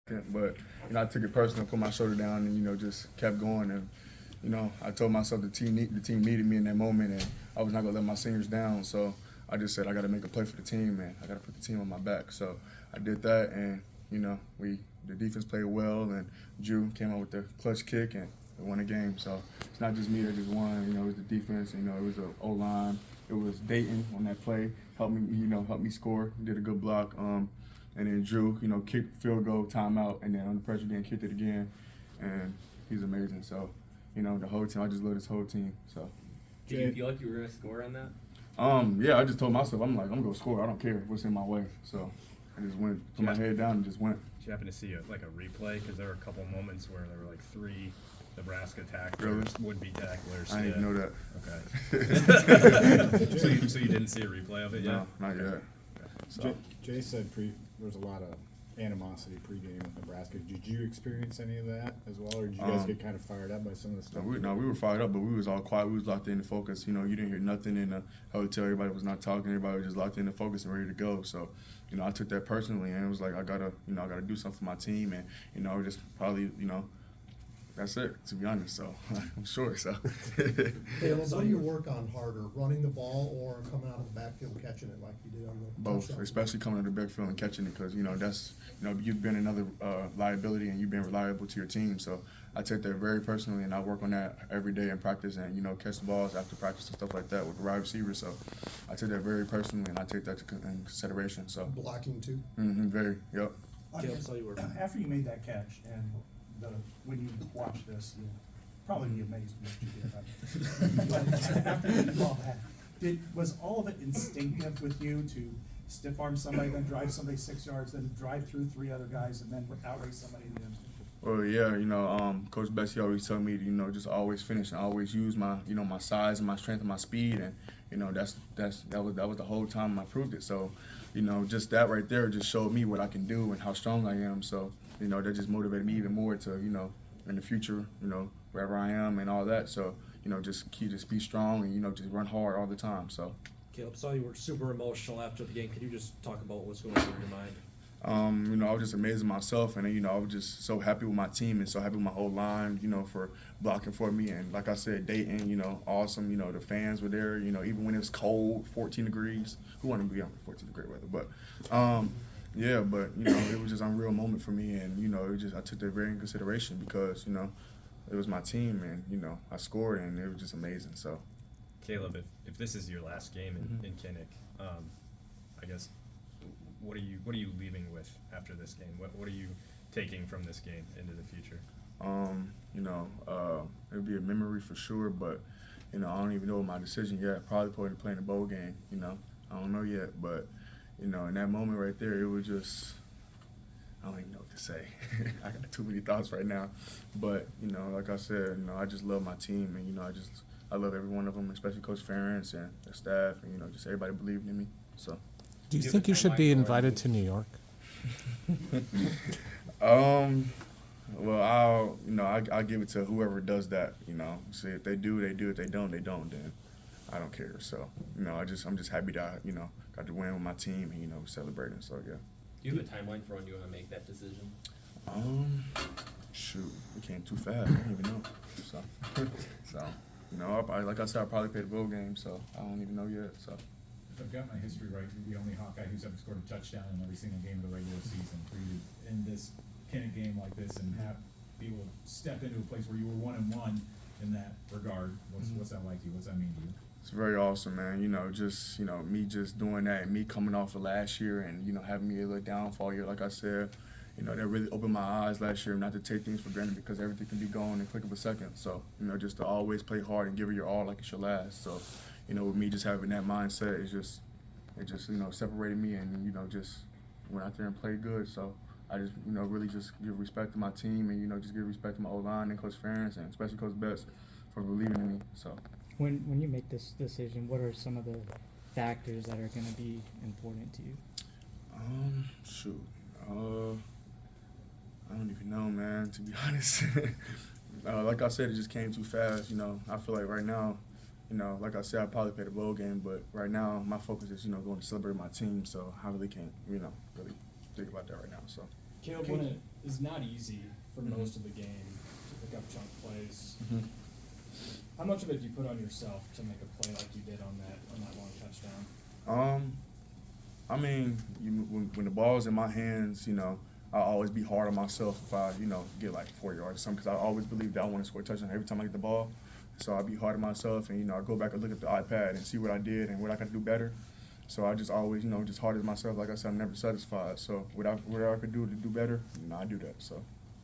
But I took it personal, put my shoulder down, and just kept going. And I told myself the team needed me in that moment, and I was not gonna let my seniors down. So I just said I got to make a play for the team, and I got to put the team on my back. So I did that, and the defense played well, and Drew came out with the clutch kick, and we won the game. So it's not just me that just won. It was the defense. It was the O line. It was Dayton on that play, helped me score, did a good block. And then Drew, kicked field goal, timeout, and then on the pressure again, kicked it again, and he's amazing. So, the whole team, I just love this whole team. So. Did you feel like you were gonna score on that? Yeah, I just told myself, I'm gonna score. I don't care what's in my way. So I just went, put my head down, and just went. Did you happen to see a replay? Because there were a couple moments where there were like three Nebraska tacklers, Really? Would-be tacklers. I didn't know that. Okay. so you didn't see a replay of it yet? No, not yet. So. Jay said there was a lot of animosity pregame with Nebraska. Did you experience any of that as well, or did you guys get kind of fired up by some of the stuff? We were fired up, but we was all quiet. We was locked in to focus. You didn't hear nothing in the hotel. Everybody was not talking. Everybody was just locked in to focus and ready to go. So, I took that personally, and it was like I gotta do something for my team, and just probably, that's it, to be honest. So I'm sure. So. Kaleb, what do you work on harder, running the ball or coming out of the backfield and catching it like you did on the Both, touchdown? especially coming to the backfield and catching it, because that's you've been another liability, and you've been reliable to your team. So I take that very personally, and I work on that every day in practice, and catch the balls after practice and stuff like that with the wide receivers. So I take that very personally, and I take that in consideration. So Blocking too? Very, yep. After you made that catch and when you watch this, you'll probably be amazed at what you did. But after you did all that, was all of it instinctive with you to stiff arm somebody, then drive somebody 6 yards, then drive through three other guys, and then outrace somebody in the end? Well, yeah, Coach Bessie always told me to, just always finish and always use my, my size and my strength and my speed, and that was the whole time I proved it. So, just that right there just showed me what I can do and how strong I am. So, that just motivated me even more to, in the future, wherever I am and all that. So, just be strong and just run hard all the time. So. Kaleb, saw you were super emotional after the game. Could you just talk about what's going through your mind? I was just amazed at myself, and I was just so happy with my team and so happy with my whole line, for blocking for me. And like I said, Dayton, awesome. The fans were there. Even when it was cold, 14 degrees. Who wanted to be on 14 degree weather? But yeah, but it was just an unreal moment for me, and I took that very in consideration because it was my team, and I scored, and it was just amazing. So, Kaleb, if this is your last game in Kinnick, I guess. What are you leaving with after this game? What are you taking from this game into the future? It'll be a memory for sure, but I don't even know my decision yet. Probably playing the bowl game. I don't know yet, but in that moment right there, it was just I don't even know what to say. I got too many thoughts right now, but like I said, I just love my team, and I love every one of them, especially Coach Ferentz and the staff, and just everybody believing in me. So. Do you think you should be invited to New York? Well, I'll give it to whoever does that. See, if they do, they do. If they don't, they don't. Then I don't care. So, I'm just happy that got to win with my team, and celebrating. So yeah. Do you have a timeline for when you want to make that decision? Shoot, it came too fast. I don't even know. So, like I said, I'll probably play the bowl game. So I don't even know yet. So. If I've got my history right, you're the only Hawkeye who's ever scored a touchdown in every single game of the regular season. For you to end this Kinnick game like this and have people step into a place where you were 1-1 in that regard, what's that like to you? What's that mean to you? It's very awesome, man. Just me just doing that, and me coming off of last year, and having me a little downfall year, like I said. That really opened my eyes last year, not to take things for granted because everything can be gone in a click of a second. So just to always play hard and give it your all like it's your last. So. With me just having that mindset, it just separated me, and just went out there and played good. So I just really just give respect to my team, and just give respect to my O-line and Coach Ferentz, and especially Coach Betts for believing in me. So when you make this decision, what are some of the factors that are going to be important to you? I don't even know, man. To be honest, like I said, it just came too fast. I feel like right now. Like I said, I probably play the bowl game, but right now my focus is, going to celebrate my team. So I really can't, really think about that right now. So. Kaleb, when is not easy for Mhm. most of the game to pick up chunk plays. Mhm. How much of it do you put on yourself to make a play like you did on that long touchdown? I mean, when the ball's in my hands, I always be hard on myself if I, get like 4 yards or something, because I always believe that I want to score a touchdown every time I get the ball. So I be hard on myself, and I go back and look at the iPad and see what I did and what I could do better. So I just always, just hard on myself. Like I said, I'm never satisfied. So whatever I could do to do better, I do that. So.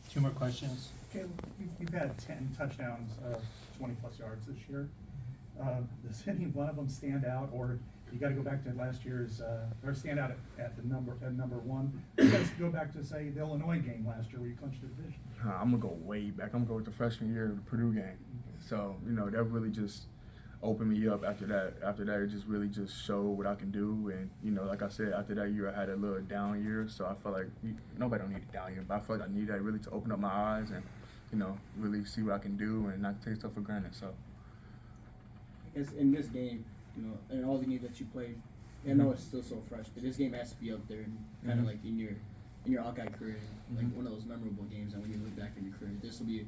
2 more questions. Caleb, you've had 10 touchdowns, 20-plus yards this year. Does any one of them stand out, or you got to go back to last year's, or stand out at number one? You got to go back to, say, the Illinois game last year where you clinched the division. I'm gonna go way back. I'm gonna go with the freshman year of the Purdue game. So that really just opened me up after that. After that, it just really just showed what I can do. And like I said, after that year, I had a little down year. So I felt like nobody don't need a down year, but I felt like I need that really to open up my eyes and really see what I can do and not take stuff for granted. So. In this game, and all the games that you played, I know it's still so fresh, but this game has to be up there and kind of like in your Hawkeye career, like one of those memorable games. And when you look back in your career, this will be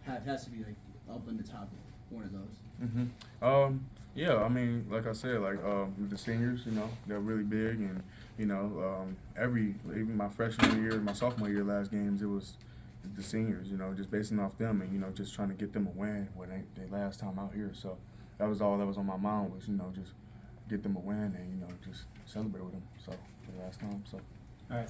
has to be like up in the top one of those. Yeah, I mean, like I said, with the seniors, they're really big, and even my freshman year, my sophomore year, last games, it was the seniors, just basing off them, and just trying to get them a win when they last time out here. So that was all that was on my mind was just get them a win and just celebrate with them. So the last time, so. All right.